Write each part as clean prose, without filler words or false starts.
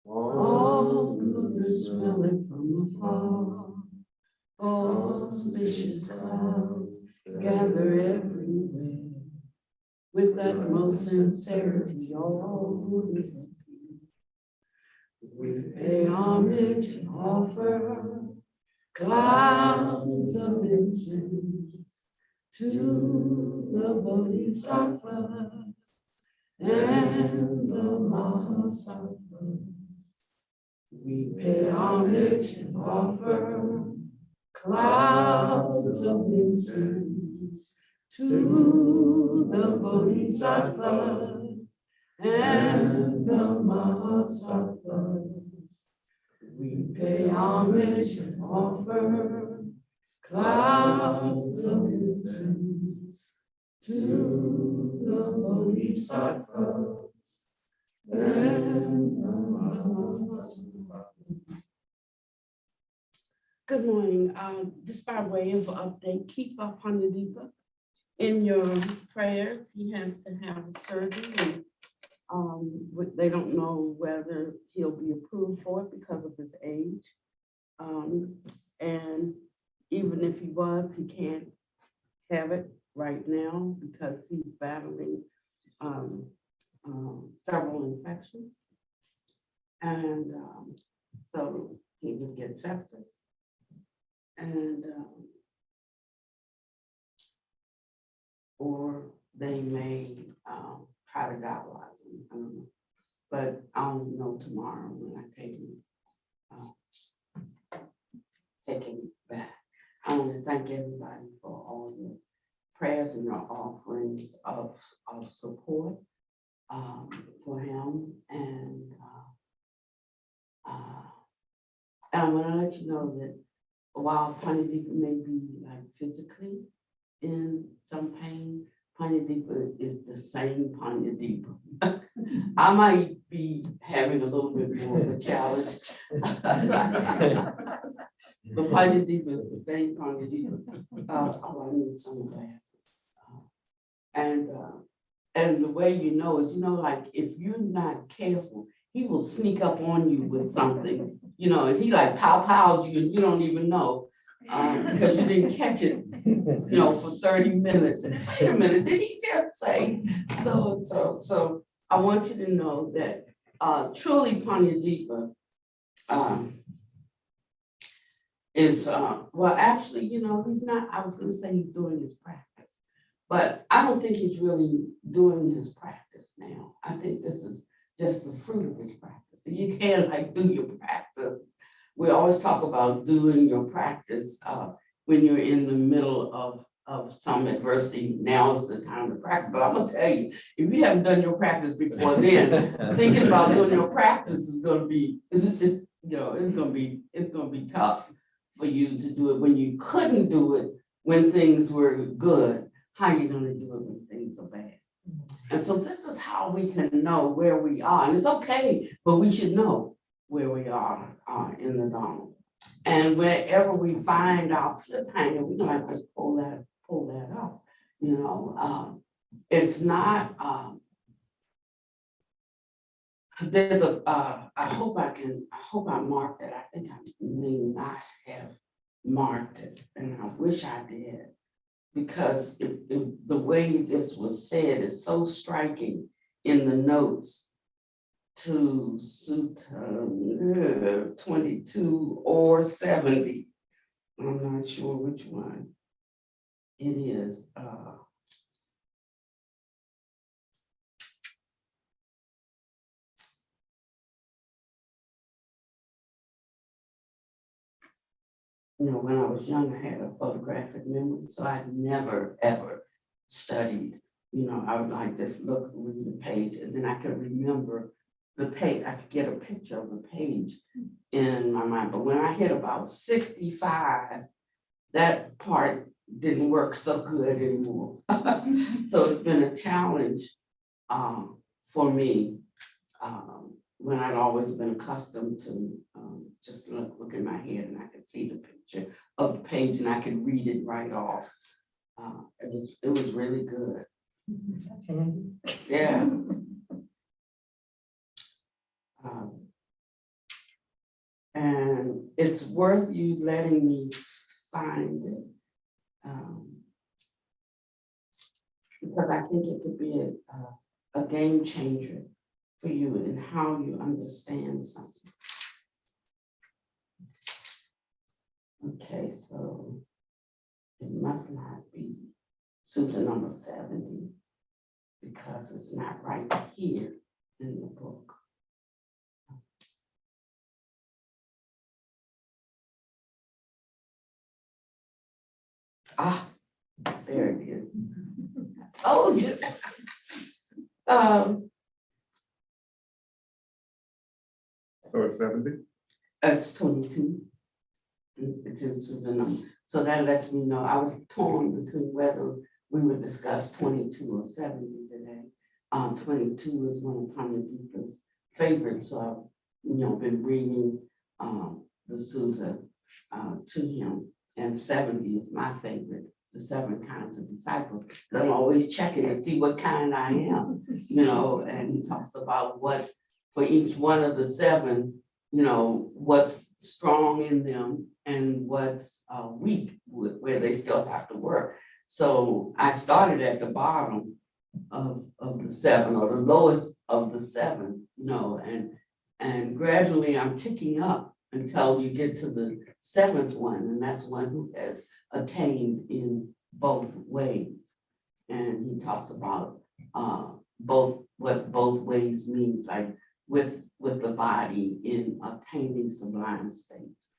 all good smelling from afar. Auspicious clouds gather everywhere, with that most sincerity, all good is here. We pay homage and offer clouds of incense to the Bodhisattvas and the Mahasattvas. We pay homage and offer clouds of incense to the Bodhisattvas and the Mahasattvas. We pay homage and offer clouds of incense to the Bodhisattvas and the Mahasattvas. Good morning. Just by way of update, keep up Panyadeepa in your prayers. He has to have a surgery, and they don't know whether he'll be approved for it because of his age. And even if he was, he can't have it right now because he's battling several infections. And so he would get sepsis. And or they may try to dialyze him. I don't know. But I'll know tomorrow when I take him back. I want to thank everybody for all your prayers and your offerings of support for him. And I want to let you know that while Panyadeepa may be like physically in some pain, Panyadeepa is the same Panyadeepa. I might be having a little bit more of a challenge. But Panyadeepa is the same Panyadeepa. Oh, I need sunglasses. And the way you know is, like if you're not careful, he will sneak up on you with something, and he like pow you and you don't even know because you didn't catch it, for 30 minutes. And wait a minute, did he just say? So I want you to know that truly Panyadeepa is, well, actually, he's not, I was going to say he's doing his practice, but I don't think he's really doing his practice now. I think this is just the fruit of his practice. So you can't like do your practice. We always talk about doing your practice when you're in the middle of some adversity. Now is the time to practice. But I'm gonna tell you, if you haven't done your practice before then, thinking about doing your practice is gonna be, it's gonna be tough for you to do it when you couldn't do it when things were good. How are you gonna do it when things are bad? And so this is how we can know where we are. And it's okay, but we should know where we are in the Dharma. And wherever we find our slip hanger, we can like just pull that up. It's not, there's I hope I marked it. I think I may not have marked it, and I wish I did. Because the way this was said is so striking in the notes to Sutta 22 or 70. I'm not sure which one it is. When I was young, I had a photographic memory, so I never, ever studied. I would like just read the page, and then I could remember the page. I could get a picture of the page in my mind. But when I hit about 65, that part didn't work so good anymore. So it's been a challenge for me when I'd always been accustomed to just look in my head and I could see the picture of the page and I could read it right off. It was really good. That's handy. Yeah. And it's worth you letting me find it. Because I think it could be a game changer for you in how you understand something. Okay, so it must not be Sutta number 70 because it's not right here in the book. Ah, there it is. I told you. So it's 70? It's 22. It's in Sutta number. So that lets me know I was torn between whether we would discuss 22 or 70 today. 22 is one of Panadeepa's favorites, so I've been reading the Sutta to him, and 70 is my favorite, the 7 kinds of disciples. I'm always checking to see what kind I am, and he talks about what for each one of the 7, what's strong in them and what's weak, where they still have to work. So I started at the bottom of the 7, or the lowest of the 7, and gradually I'm ticking up until you get to the 7th one, and that's one who has attained in both ways. And he talks about what both ways means, like with the body in obtaining sublime states,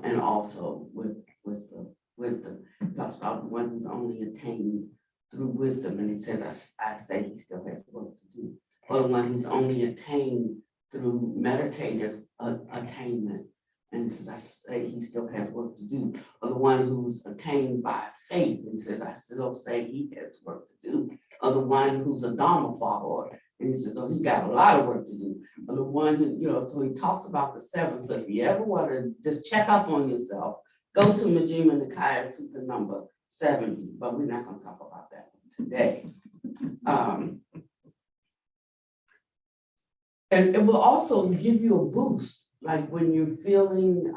and also with the wisdom. He talks about the one who's only attained through wisdom, and he says, I say he still has work to do. Or the one who's only attained through meditative attainment, and he says, I say he still has work to do. Or the one who's attained by faith, and he says, I still say he has work to do. Or the one who's a Dharma follower, and he says, oh, he got a lot of work to do. Or the one who, so he talks about the 7. So if you ever want to just check up on yourself, go to Majjhima Nikaya Sutta number 70, but we're not going to talk about that today. And it will also give you a boost, like when you're feeling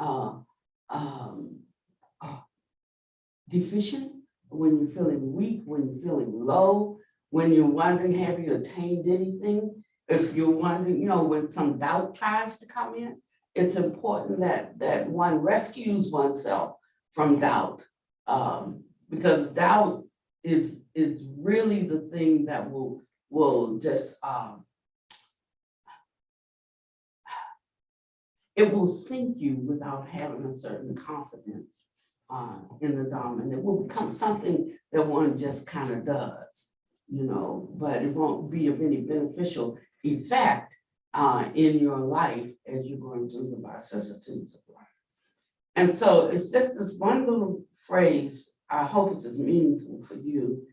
deficient, when you're feeling weak, when you're feeling low, when you're wondering, have you attained anything? If you're wondering, when some doubt tries to come in, it's important that one rescues oneself from doubt, because doubt is really the thing that will just it will sink you without having a certain confidence in the Dharma, and it will become something that one just kind of does, but it won't be of any beneficial effect in your life as you're going through the vicissitudes of life. And so it's just this one little phrase. I hope it's as meaningful for you.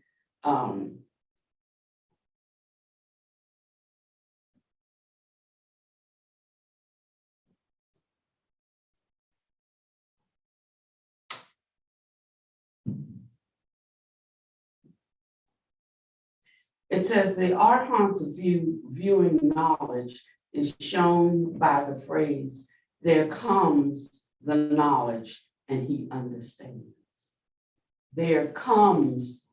It says the Arhat's viewing knowledge is shown by the phrase, there comes the knowledge and he understands. There comes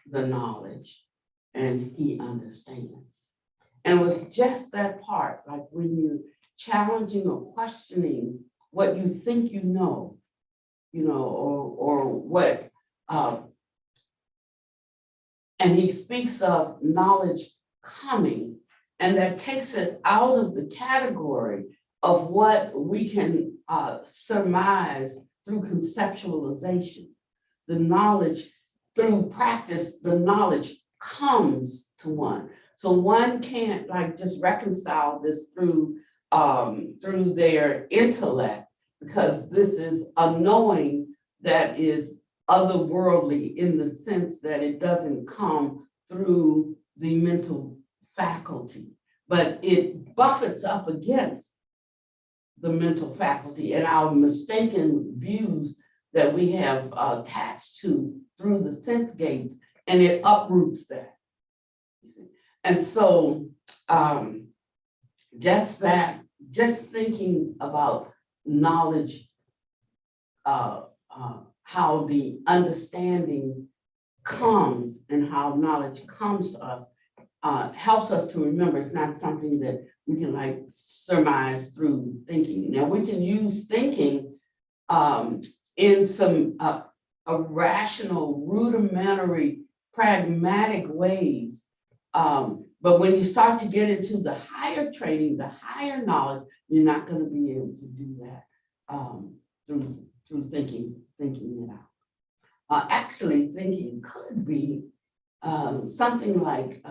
the knowledge and he understands. And it was just that part, like when you're challenging or questioning what you think you know, or what, and he speaks of knowledge coming, and that takes it out of the category of what we can surmise through conceptualization. The knowledge, through practice, the knowledge comes to one. So one can't just reconcile this through their intellect, because this is a knowing that is otherworldly in the sense that it doesn't come through the mental faculty, but it buffets up against the mental faculty and our mistaken views that we have attached to through the sense gates, and it uproots that. And so just thinking about knowledge, how the understanding comes and how knowledge comes to us, helps us to remember it's not something that we can like surmise through thinking. Now we can use thinking in some irrational, rudimentary, pragmatic ways. But when you start to get into the higher training, the higher knowledge, you're not going to be able to do that through thinking it out. Actually, thinking could be something like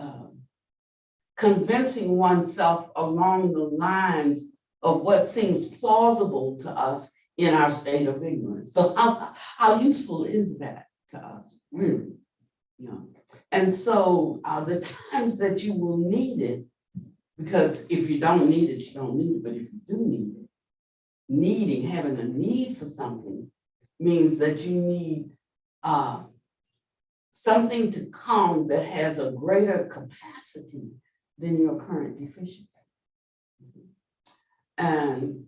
convincing oneself along the lines of what seems plausible to us in our state of ignorance. So how useful is that to us, really? You know? And so the times that you will need it, because if you don't need it, you don't need it, but if you do need it, having a need for something means that you need something to come that has a greater capacity than your current deficiency. And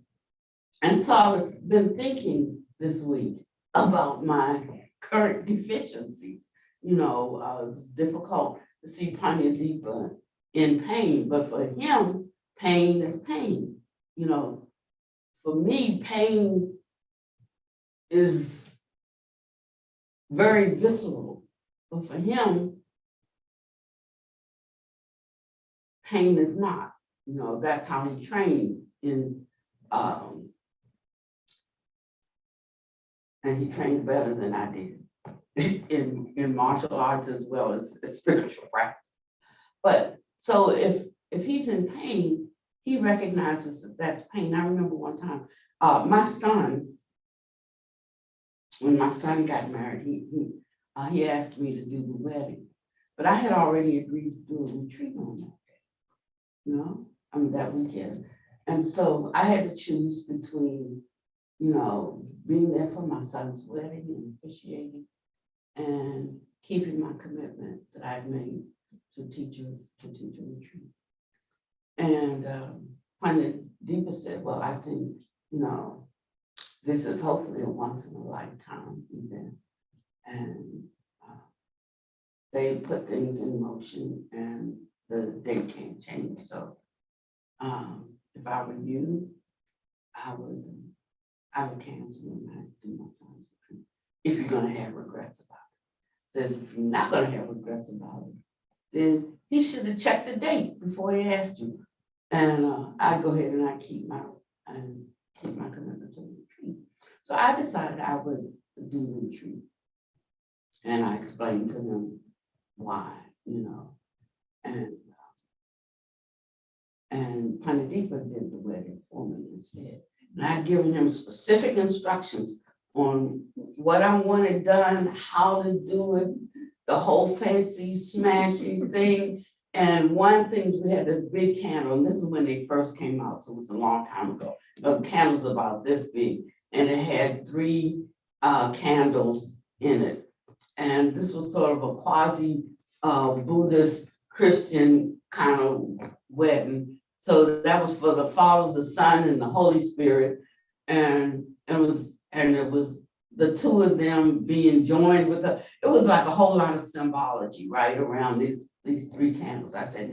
so I was been thinking this week about my current deficiencies. You know, it's difficult to see Panyadeepa in pain, but for him, pain is pain. You know, for me, pain is very visceral, but for him, pain is not. You know, that's how he trained in, and he trained better than I did in martial arts as well as spiritual practice. But so if he's in pain, he recognizes that that's pain. I remember one time, my son, when my son got married, he asked me to do the wedding, but I had already agreed to do a retreat on that day, you know, I mean that weekend. And so I had to choose between, you know, being there for my son's wedding and officiating and keeping my commitment that I'd made to teach a retreat. And Panyadeepa said, well, I think, you know, this is hopefully a once in a lifetime event. And they put things in motion and the date can't change. So if I were you, I would cancel and not do my son's retreat. If you're gonna have regrets about it. Says if you're not gonna have regrets about it, then he should have checked the date before he asked you. And I go ahead and I keep my commitment to the retreat. So I decided I would do the retreat. And I explained to them why, you know, and Panyadeepa did the wedding for me instead. And I'd given him specific instructions on what I wanted done, how to do it, the whole fancy smashing thing. And one thing, we had this big candle, and this is when they first came out, so it was a long time ago. The candle's about this big, and it had 3 candles in it. And this was sort of a quasi Buddhist Christian kind of wedding. So that was for the Father, the Son, and the Holy Spirit. And it was the 2 of them being joined with it was like a whole lot of symbology, right, around these 3 candles. I said,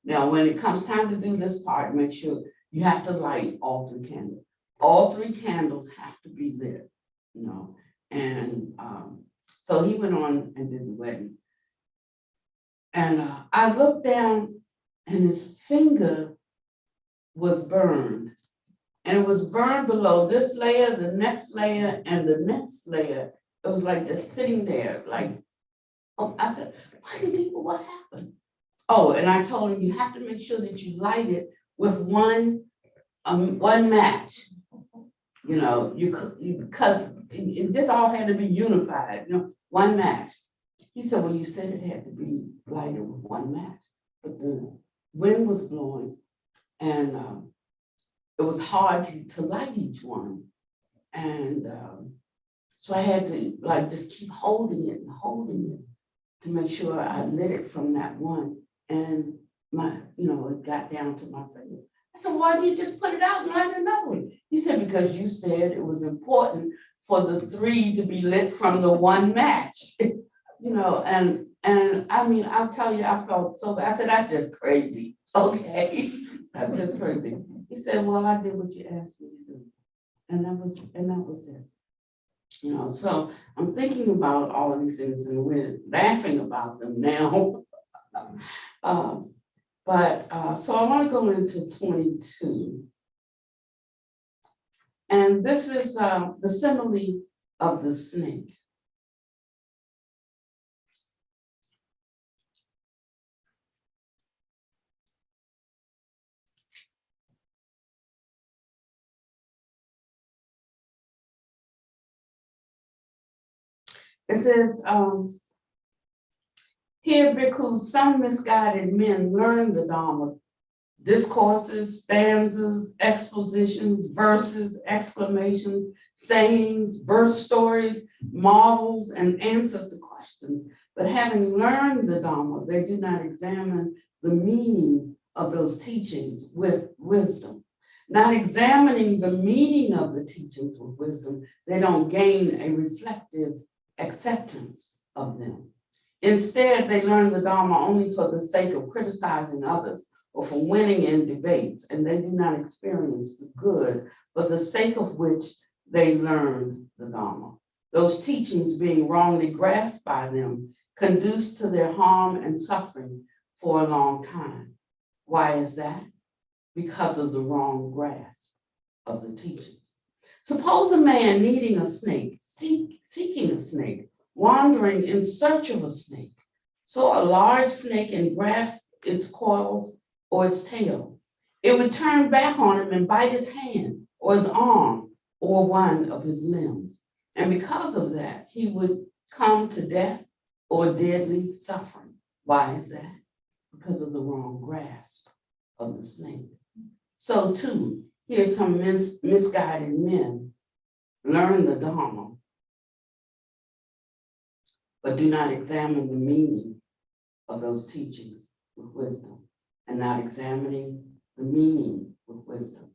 now when it comes time to do this part, make sure you have to light all 3 candles. All 3 candles have to be lit, you know. And so he went on and did the wedding. And I looked down and his finger was burned. And it was burned below this layer, the next layer, and the next layer. It was like just sitting there, like, oh, I said, Panyadeepa, what happened? Oh, and I told him, you have to make sure that you light it with one match. You know, because this all had to be unified, you know, one match. He said, well, you said it had to be lighted with one match, but the wind was blowing and it was hard to light each one. And so I had to like just keep holding it to make sure I lit it from that one. And it got down to my finger. I said, why didn't you just put it out and light another one? He said, because you said it was important for the 3 to be lit from the 1 match. And I mean, I'll tell you, I felt so bad. I said, that's just crazy. Okay, that's just crazy. He said, well, I did what you asked me to do. And that was it. So I'm thinking about all of these things and we're laughing about them now. So I want to go into 22. And this is the simile of the snake. It says, here, bhikkhus, some misguided men learn the Dharma, discourses, stanzas, expositions, verses, exclamations, sayings, birth stories, marvels, and answers to questions. But having learned the Dharma, they do not examine the meaning of those teachings with wisdom. Not examining the meaning of the teachings with wisdom, they don't gain a reflective acceptance of them. Instead, they learn the Dharma only for the sake of criticizing others or for winning in debates, and they do not experience the good for the sake of which they learned the Dharma. Those teachings being wrongly grasped by them conduce to their harm and suffering for a long time. Why is that? Because of the wrong grasp of the teachings. Suppose a man needing a snake, seeking a snake, wandering in search of a snake, saw a large snake and grasped its coils or its tail. It would turn back on him and bite his hand or his arm or one of his limbs. And because of that, he would come to death or deadly suffering. Why is that? Because of the wrong grasp of the snake. So too, here some misguided men learn the Dharma, but do not examine the meaning of those teachings with wisdom. And not examining the meaning with wisdom,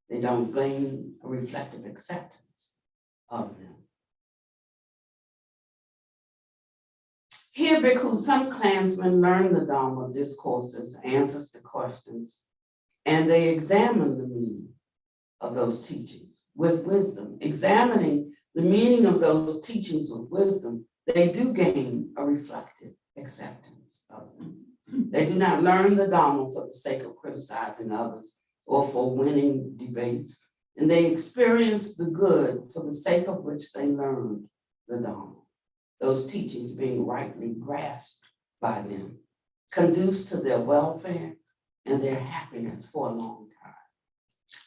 they don't gain a reflective acceptance of them. Here, bhikkhus, some clansmen learn the Dharma, discourses, answers to questions, and they examine the meaning of those teachings with wisdom. Examining the meaning of those teachings with wisdom, they do gain a reflective acceptance of them. They do not learn the Dharma for the sake of criticizing others or for winning debates, and they experience the good for the sake of which they learned the Dharma. Those teachings being rightly grasped by them, conduce to their welfare and their happiness for a long time.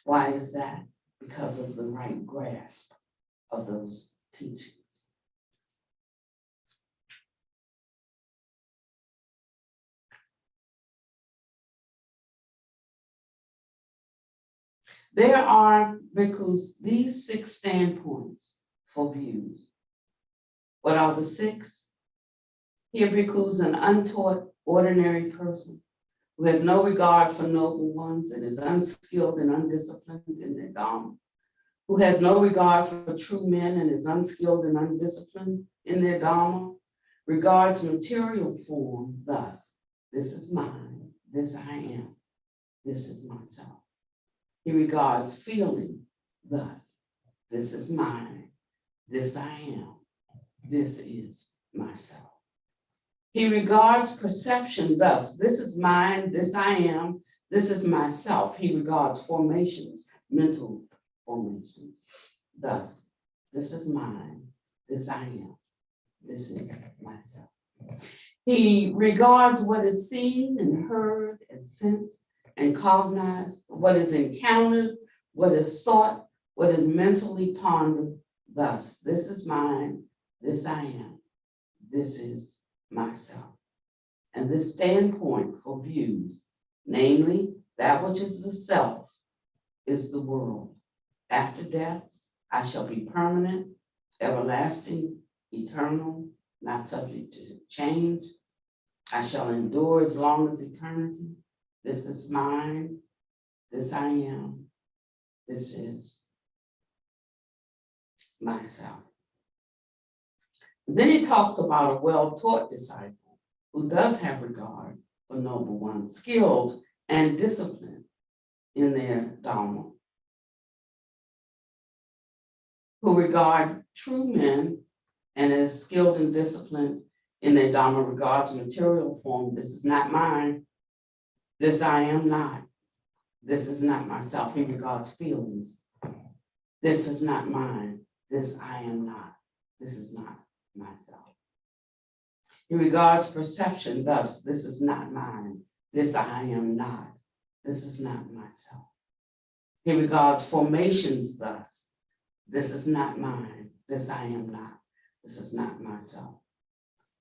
Why is that? Because of the right grasp of those teachings. There are, bhikkhus, these 6 standpoints for views. What are the 6? Here, bhikkhus, an untaught, ordinary person who has no regard for noble ones and is unskilled and undisciplined in their Dharma, who has no regard for true men and is unskilled and undisciplined in their Dharma, regards material form thus: this is mine, this I am, this is myself. He regards feeling thus: this is mine, this I am, this is myself. He regards perception thus: this is mine, this I am, this is myself. He regards formations, mental formations, thus: this is mine, this I am, this is myself. He regards what is seen and heard and sensed and cognized, what is encountered, what is sought, what is mentally pondered, thus: this is mine, this I am, this is myself. And this standpoint for views, namely that which is the self, is the world. After death, I shall be permanent, everlasting, eternal, not subject to change. I shall endure as long as eternity. This is mine, this I am, this is myself. Then he talks about a well-taught disciple who does have regard for noble ones, skilled and disciplined in their Dharma, who regard true men and is skilled and disciplined in their Dharma regards material form. This is not mine. This I am not. This is not myself. He regards feelings. This is not mine. This I am not. This is not myself. He regards perception thus. This is not mine. This I am not. This is not myself. He regards formations thus. This is not mine. This I am not. This is not myself.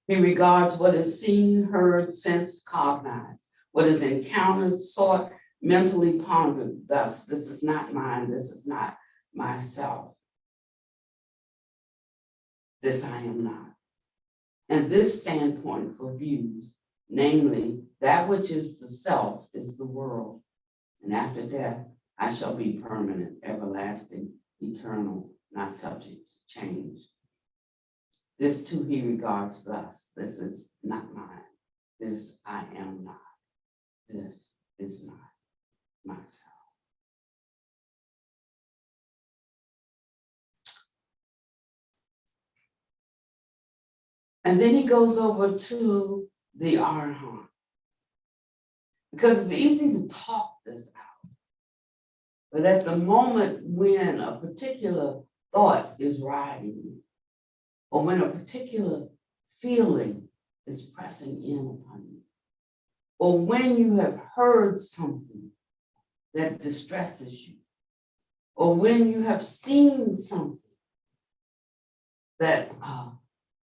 He regards what is seen, heard, sensed, cognized, what is encountered, sought, mentally pondered. Thus, this is not mine. This is not myself. This I am not. And this standpoint for views, namely, that which is the self is the world, and after death, I shall be permanent, everlasting, eternal, not subject to change. This too he regards thus. This is not mine. This I am not. This is not myself. And then he goes over to the Arahant, because it's easy to talk this out. But at the moment when a particular thought is riding, or when a particular feeling is pressing in upon you, or when you have heard something that distresses you, or when you have seen something that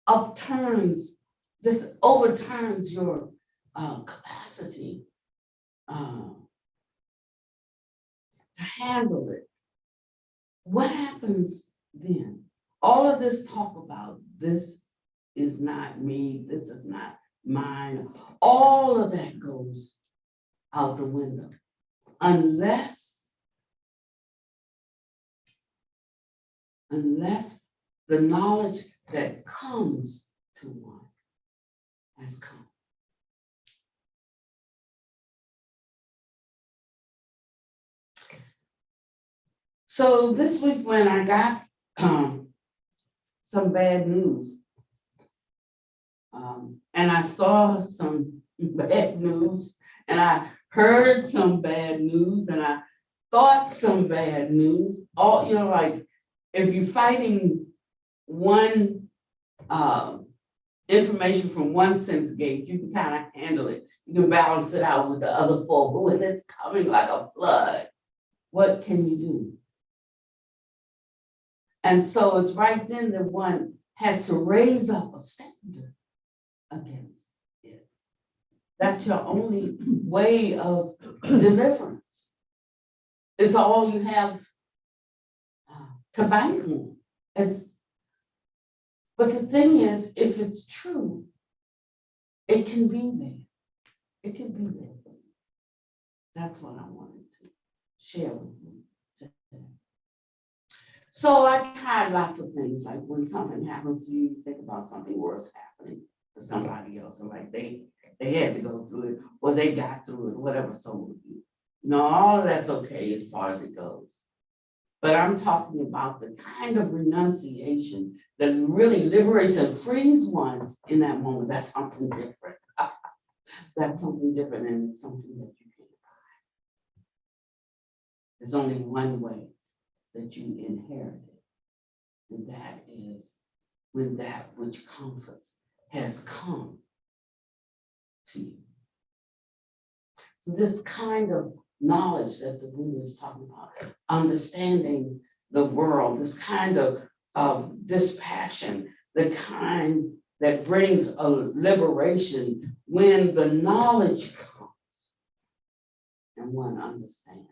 upturns, just overturns your capacity to handle it. What happens then? All of this talk about this is not me, this is not mine, all of that goes out the window unless the knowledge that comes to one has come. So this week when I got some bad news, and I saw some bad news, and I heard some bad news, and I thought some bad news, all, like if you're fighting one information from one sense gauge, you can kind of handle it. You can balance it out with the other four, but when it's coming like a flood, what can you do? And so it's right then that one has to raise up a standard against it. That's your only way of deliverance. It's all you have to bank on. But the thing is, if it's true, it can be there. It can be there for you. That's what I wanted to share with you today. So I tried lots of things, like when something happens to you, you think about something worse happening to somebody else, and like they had to go through it, or they got through it, whatever, so would you. All of that's okay as far as it goes. But I'm talking about the kind of renunciation that really liberates and frees one in that moment. That's something different. That's something different, and it's something that you can't buy. There's only one way that you inherit it, and that is when that which comforts has come to you. So this kind of knowledge that the Buddha is talking about, understanding the world, this kind of dispassion, the kind that brings a liberation when the knowledge comes and one understands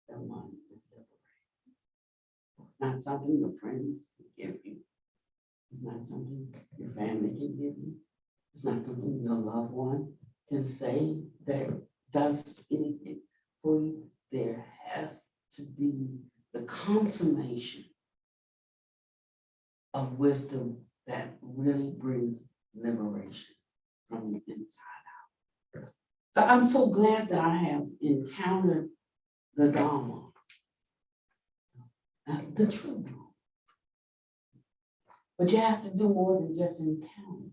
that one is liberated. It's not something your friends can give you. It's not something your family can give you. It's not something your loved one can say that does anything for you. there has to be the consummation of wisdom that really brings liberation from the inside out. So I'm so glad that I have encountered the Dharma, the true Dharma. But you have to do more than just encounter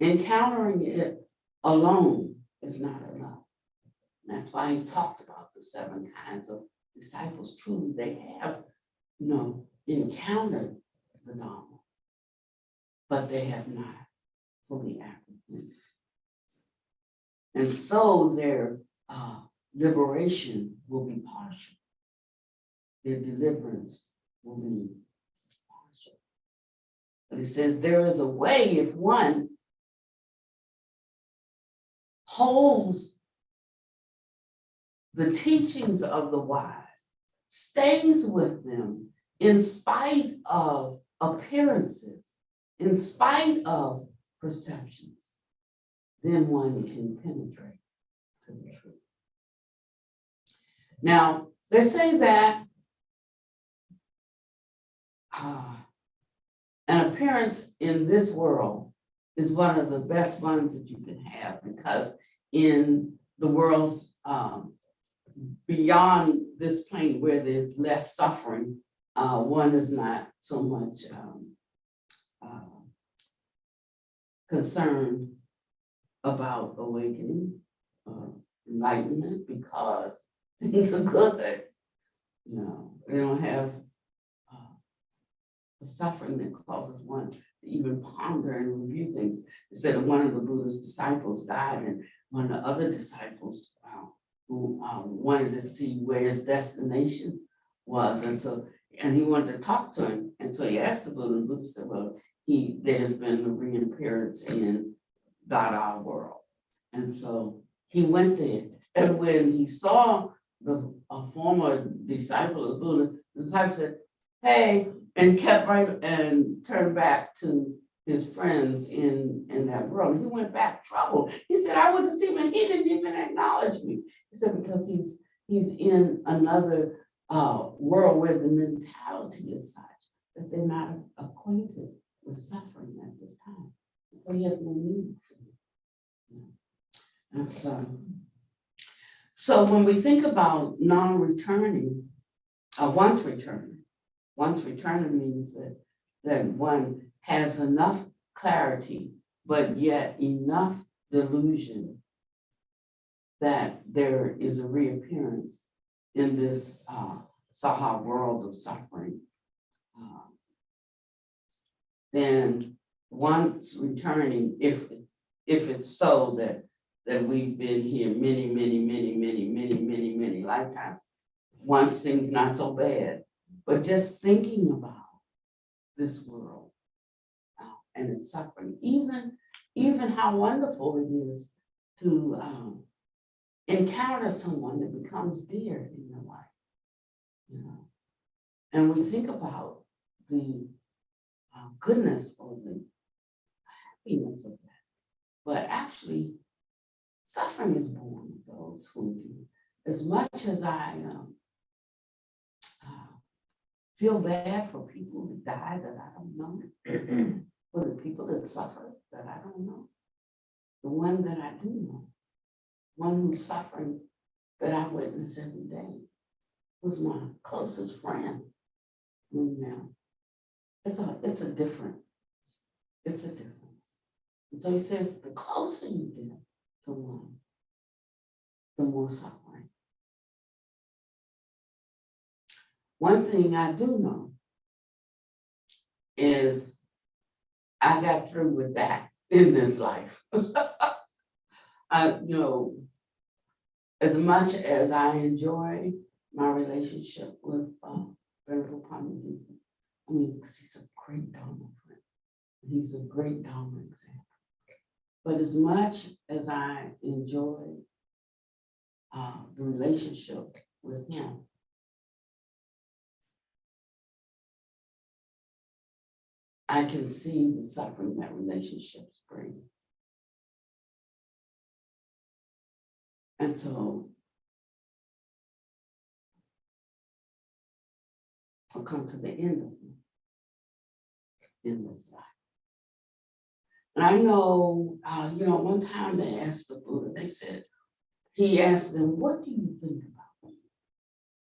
it. Encountering it alone is not enough. That's why he talked about the 7 kinds of disciples. Truly, they have, encountered the Dharma, but they have not fully apprehended. And so their liberation will be partial. Their deliverance will be partial. But he says there is a way if one holds the teachings of the wise, stays with them in spite of appearances, in spite of perceptions, then one can penetrate to the truth. Now, they say that an appearance in this world is one of the best ones that you can have, because in the world's beyond this plane where there's less suffering, one is not so much concerned about awakening, enlightenment, because things are good. They don't have the suffering that causes one to even ponder and review things. It said that one of the Buddha's disciples died, and one of the other disciples who wanted to see where his destination was, and he wanted to talk to him, and so he asked the Buddha, and the Buddha said, well, there has been a reappearance in Dada world. And so he went there, and when he saw a former disciple of the Buddha, the disciple said, hey, and kept right and turned back to his friends in that world. He went back troubled. He said, I went to see him and he didn't even acknowledge me. He said, because he's in another world where the mentality is such that they're not acquainted with suffering at this time. So he has no need for it. And so when we think about non-returning, once returning means that one has enough clarity, but yet enough delusion that there is a reappearance in this Saha world of suffering. Then once returning, if it's so that we've been here many lifetimes, one seems not so bad, but just thinking about this world and its suffering, even how wonderful it is to encounter someone that becomes dear in your life, and we think about the goodness or the happiness of that, but actually suffering is born of those who do. As much as I feel bad for people who die that I don't know, for the people that suffer that I don't know, the one that I do know, one who's suffering that I witness every day, who's my closest friend. It's a difference. It's a difference. And so he says, the closer you get to one, the more suffering. One thing I do know is I got through with that in this life. As much as I enjoy my relationship with Venerable Pandit, he's a great Dharma friend. He's a great Dharma example. But as much as I enjoy the relationship with him, I can see the suffering that relationships bring. And so or come to the end of them in this life. And I know, one time they asked the Buddha, he asked them, what do you think about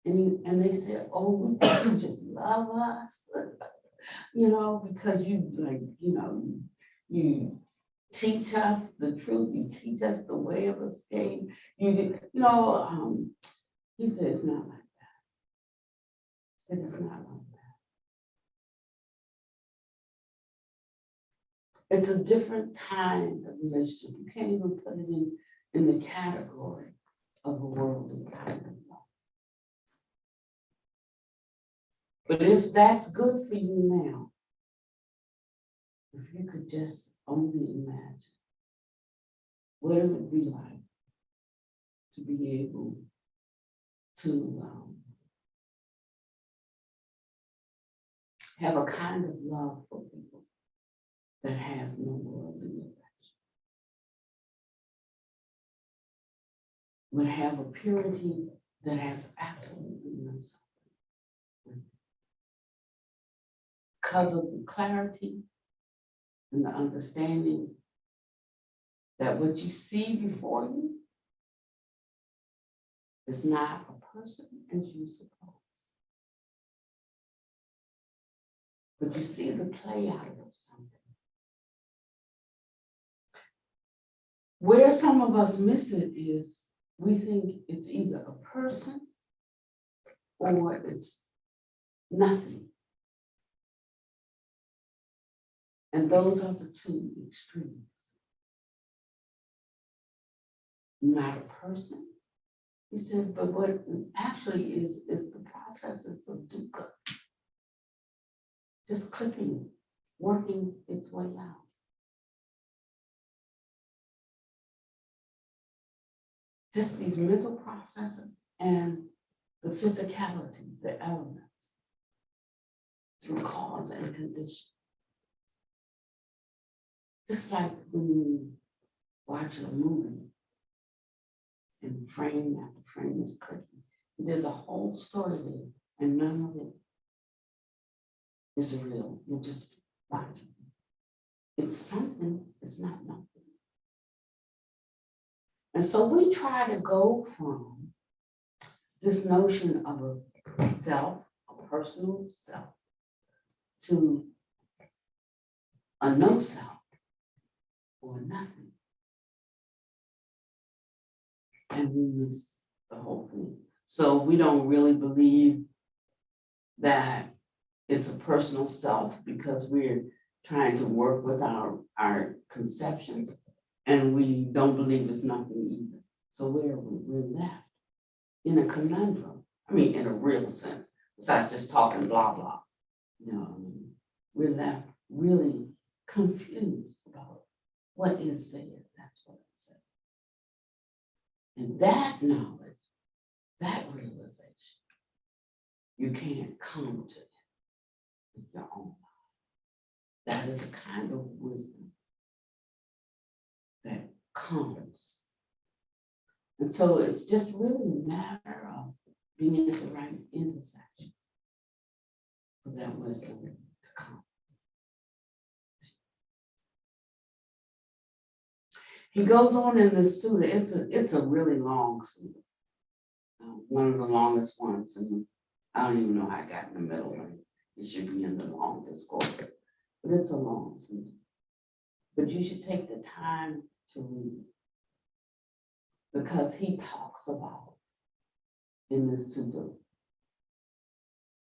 me? And they said, oh, we think you just love us, because you teach us the truth, you teach us the way of escape. He said, it's not like that. He said, it's not like that. It's a different kind of relationship. You can't even put it in the category of a worldly kind of love. But if that's good for you now, if you could just only imagine what it would be like to be able to have a kind of love for people that has no worldly affection, would have a purity that has absolutely no suffering. Because of the clarity and the understanding that what you see before you is not a person as you suppose. But you see the play out of something. Where some of us miss it is we think it's either a person or it's nothing. And those are the two extremes. Not a person. He said, but what actually is the processes of dukkha. Just clicking, working its way out. Just these mental processes and the physicality, the elements, through cause and condition. Just like when you watch a movie and frame after frame is clicking, there's a whole story there and none of it is real. You're just watching. It's something, it's not nothing. And so we try to go from this notion of a self, a personal self, to a no self or nothing. And we miss the whole thing. So we don't really believe that it's a personal self because we're trying to work with our conceptions, and we don't believe it's nothing either. So we're left in a conundrum. I mean, in a real sense, besides just talking blah, blah. We're left really confused about what is there. That's what I'm saying. And that knowledge, that realization, you can't come to it with your own mind. That is a kind of wisdom that comes. And so it's just really a matter of being at the right intersection for that wisdom to come. He goes on in this sutta. It's a really long sutta, one of the longest ones, and I don't even know how I got in the middle of it. It should be in the long discourse, but it's a long sutta. But you should take the time to read it, because he talks about in this sutta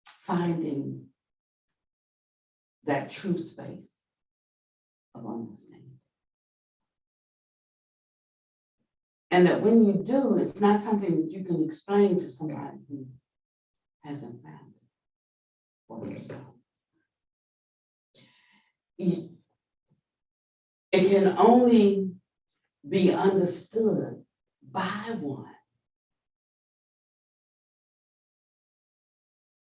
finding that true space of understanding. And that when you do, it's not something that you can explain to somebody who hasn't found it for himself. It can only be understood by one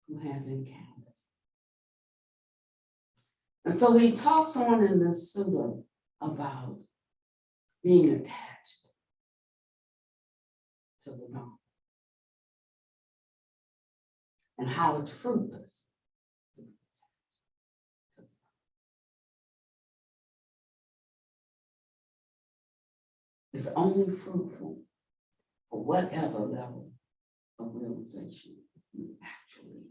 who has encountered. And so he talks on in this sutta about being attached to the Dharma and how it's fruitless. is only fruitful for whatever level of realization you actually.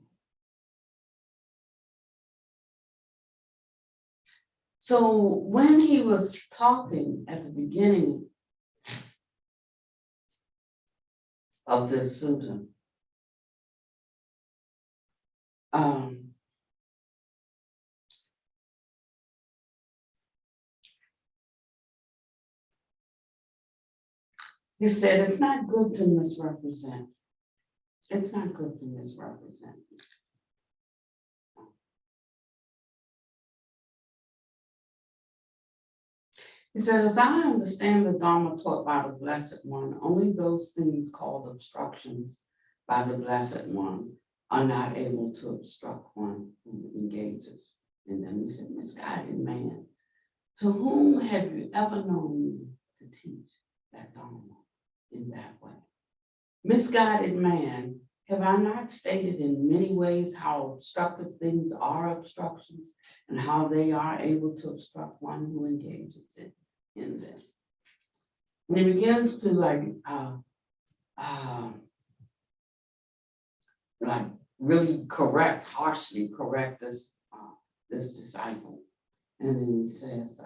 So when he was talking at the beginning of this sutta, he said it's not good to misrepresent. It's not good to misrepresent. He said, as I understand the Dharma taught by the Blessed One, only those things called obstructions by the Blessed One are not able to obstruct one who engages in them. He said, misguided man, to whom have you ever known me to teach that Dharma in that way? Misguided man, have I not stated in many ways how obstructive things are obstructions and how they are able to obstruct one who engages in them? And he begins to really harshly correct this disciple. And then he says,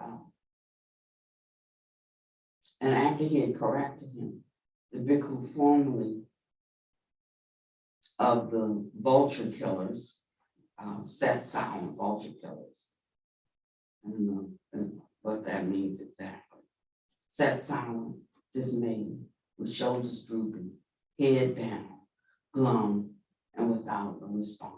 and after he had corrected him, the bhikkhu formerly of the vulture killers, sat silent, vulture killers. I don't know what that means exactly. Sat silent, dismayed, with shoulders drooping, head down, glum, and without a response.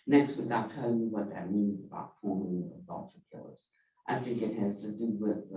Next week, I'll tell you what that means about forming the vulture killers. I think it has to do with,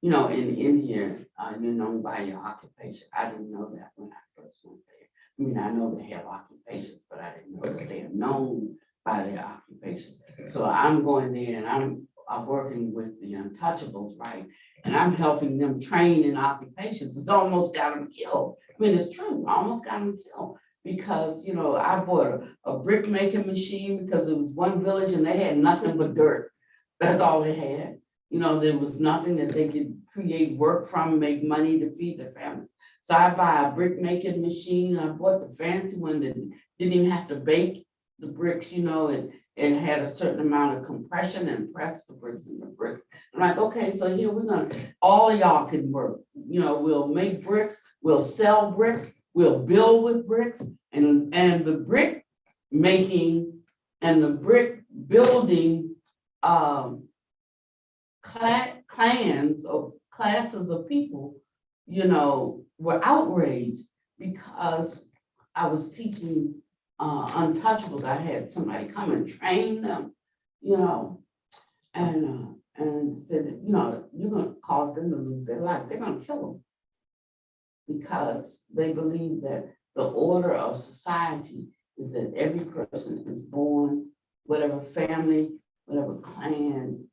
in India, you're known by your occupation. I didn't know that when I first went there. I mean, I know they have occupations, but I didn't know that they are known by their occupation. So I'm going there and I'm working with the untouchables, right? And I'm helping them train in occupations. It's almost got them killed. I mean, it's true, I almost got them killed. Because, I bought a brick making machine because it was one village and they had nothing but dirt. That's all they had. There was nothing that they could create work from, make money to feed their family. So I buy a brick making machine. I bought the fancy one that didn't even have to bake the bricks, it had a certain amount of compression and press the bricks in the bricks. I'm like, okay, so here all of y'all can work. We'll make bricks, we'll sell bricks, we'll build with bricks, and the brick making and the brick building clans or classes of people, were outraged because I was teaching untouchables. I had somebody come and train them, and said, you're gonna cause them to lose their life. They're gonna kill them because they believe that the order of society is that every person is born, whatever family, whatever clan,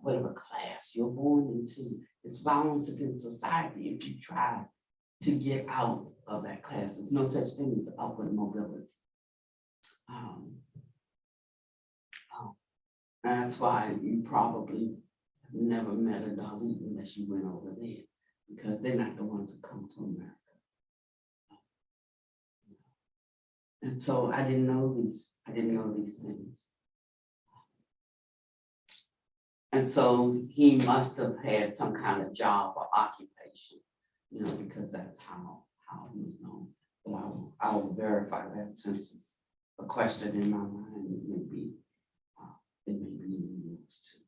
whatever class you're born into. It's violence against society if you try to get out of that class. There's no such thing as upward mobility. That's why you probably never met a Dalit unless you went over there, because they're not the ones who come to America. And so I didn't know these things. And so he must have had some kind of job or occupation, because that's how he was known. But I will verify that since it's a question in my mind. It may be in yours too.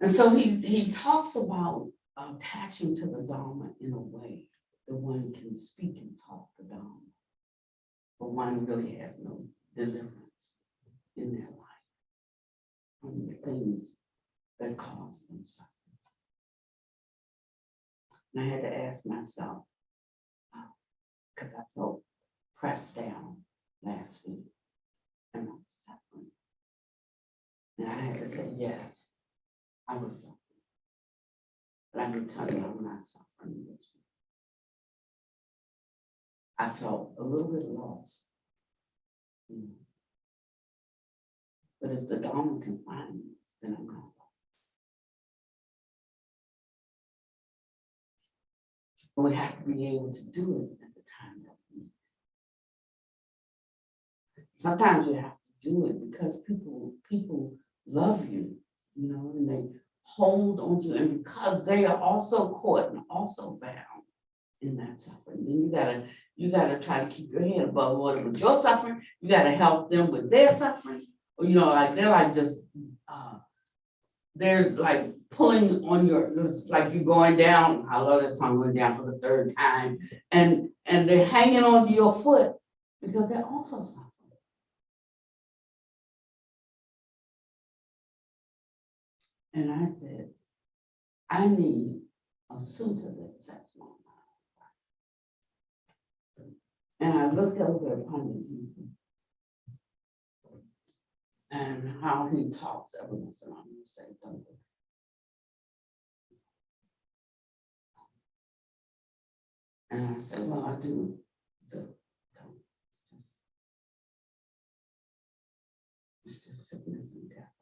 And so he talks about attaching to the Dharma in a way that one can speak and talk the Dharma, but one really has no deliverance in their life from the things that cause them suffering. And I had to ask myself, because I felt pressed down last week and I was suffering. And I had to say, yes, I was suffering. But I can tell you I'm not suffering this week. I felt a little bit lost. You know. But if the Dharma can find me, then I'm not lost. But we have to be able to do it at the time that we need. Sometimes you have to do it because people love you, you know, and they hold on to you, and because they are also caught and also bound in that suffering. Then you gotta try to keep your head above water with your suffering. You gotta help them with their suffering. Or, you know, like they're like just they're like pulling on your, it's like you're going down. I love that song, going down for the third time, and they're hanging on to your foot because they're also suffering. And I said, I need a sutta that sets my mind. And I looked over at Pandit and how he talks every once in a while. He say, don't. And I said, well, I do. It's just sickness and death.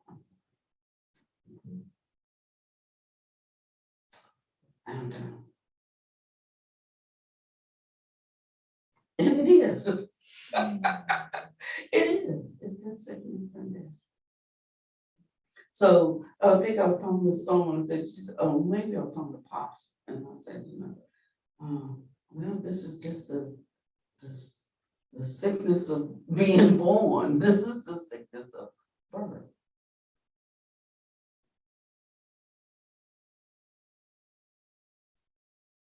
And it is. It is. It's just sickness and death. So I think I was talking to someone and said, oh, maybe I was talking to Pops. And I said, you know, well, this is just the sickness of being born. This is the sickness of birth.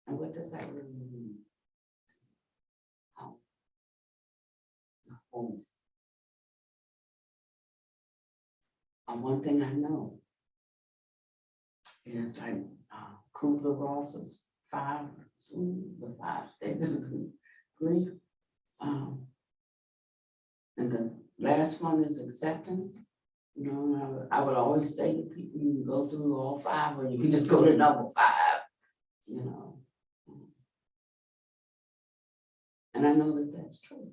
And what does that really mean? Home. One thing I know is like Kubler-Ross's the 5 stages of grief. And the last one is acceptance. You know, and I would always say to people, you can go through all 5 or you can just go to number 5, you know. And I know that that's true.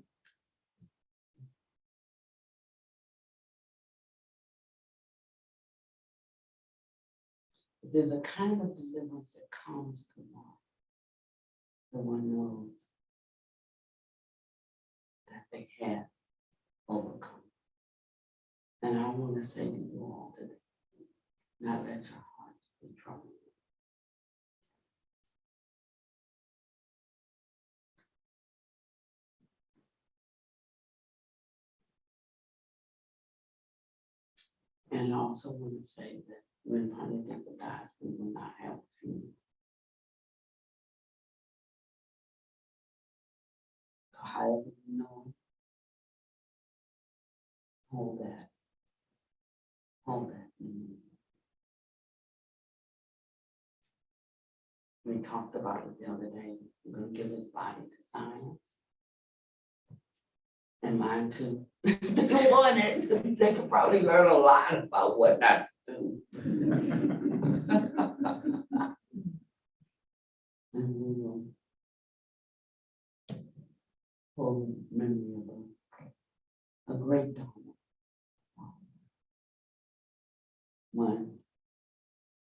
But there's a kind of deliverance that comes to one. The one knows that they have overcome. And I want to say to you all today, not let your hearts be troubled. And I also want to say that when Pandita dies, we will not have a funeral. So however you know, hold that. Hold that. We talked about it the other day. We're going to give his body to science. And mine too. If they want it, they could probably learn a lot about what not to do. And we will hold memory of a great Dharma. One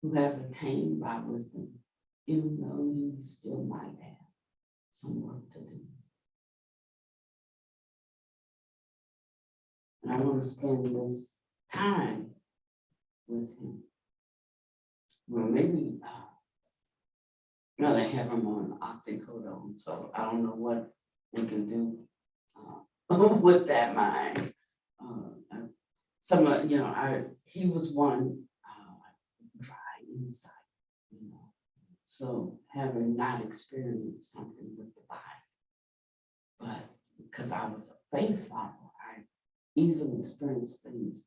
who has attained by wisdom, even though he still might have some work to do. And I want to spend this time with him. Well, maybe, they have him on oxycodone, so I don't know what we can do with that mind. Some of, he was one dry inside, so having not experienced something with the body, but because I was a faith follower, I easily experienced things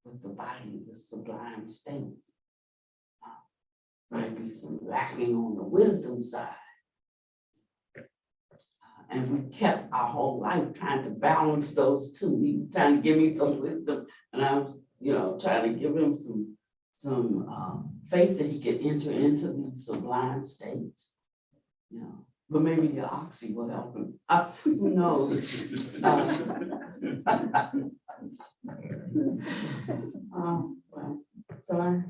with the body, the sublime states. Might be some lacking on the wisdom side. And we kept our whole life trying to balance those two. He was trying to give me some wisdom, and I was, trying to give him some faith that he could enter into these sublime states. but maybe the oxy will help him. Who knows? Well, so I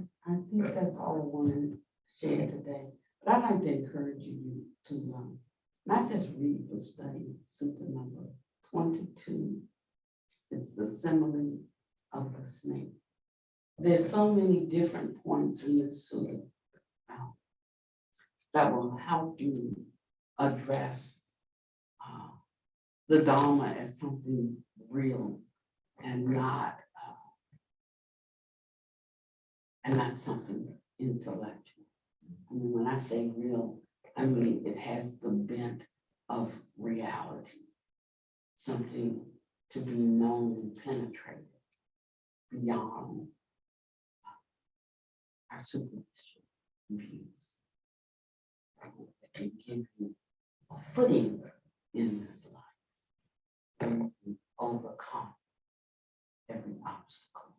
think that's all I wanted to share today. But I'd like to encourage you to not just read, but study Sutta number 22. It's the simile of the snake. There's so many different points in this sutta that will help you address the Dharma as something real and not something intellectual. I mean, when I say real, I mean it has the bent of reality, something to be known and penetrated beyond our superficial views. It can give you a footing in this life and overcome every obstacle.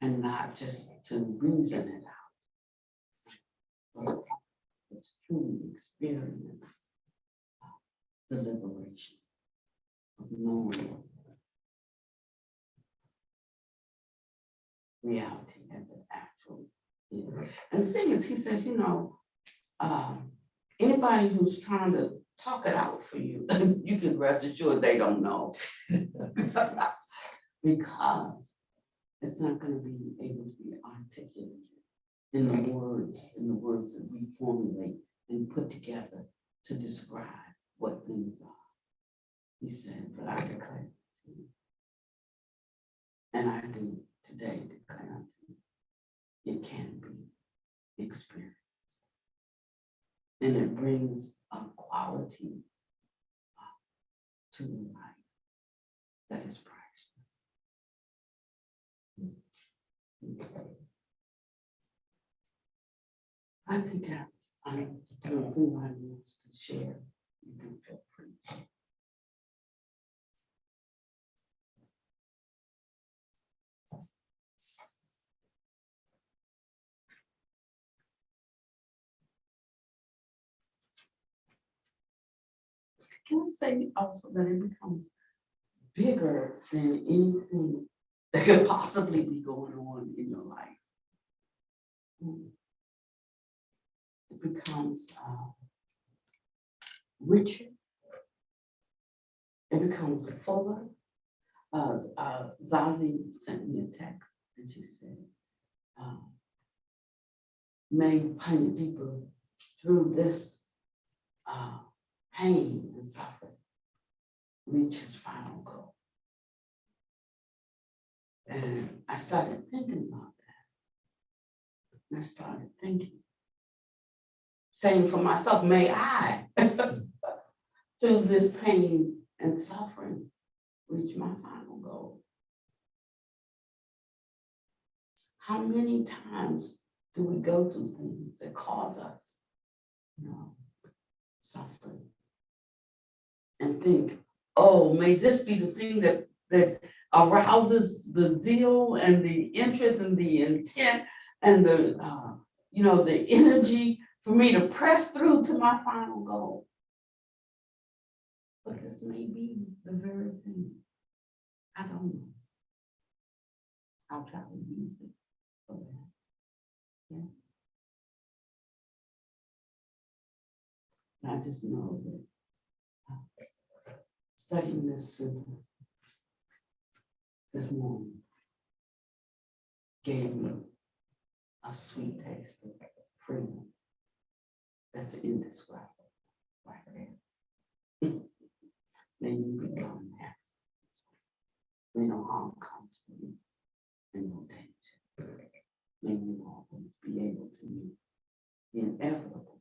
And not just to reason it out, but to truly experience the liberation of knowing reality as it actually is. And the thing is, he says, anybody who's trying to talk it out for you, you can rest assured they don't know. Because it's not going to be able to be articulated in the words that we formulate and put together to describe what things are. He said, but I declare to you, and I do today declare to you, it can be experienced. And it brings a quality to life that is priceless. I think I'm doing who I wants to share. You can feel free. Can I say also that it becomes bigger than anything that could possibly be going on in your life? It becomes richer. It becomes fuller. Zazie sent me a text and she said, may pain deeper through this pain and suffering, reach his final goal. And I started thinking about that. And I started thinking, saying for myself, may I, through this pain and suffering, reach my final goal. How many times do we go through things that cause us, suffering? And think, oh, may this be the thing that arouses the zeal and the interest and the intent and the the energy for me to press through to my final goal. But this may be the very thing. I don't know. I'll try to use it for that. Yeah. And I just know that studying this sutta this morning gave me a sweet taste of freedom that's indescribable right there. May you become happy. May no harm come to you and no danger. May you always be able to meet the inevitable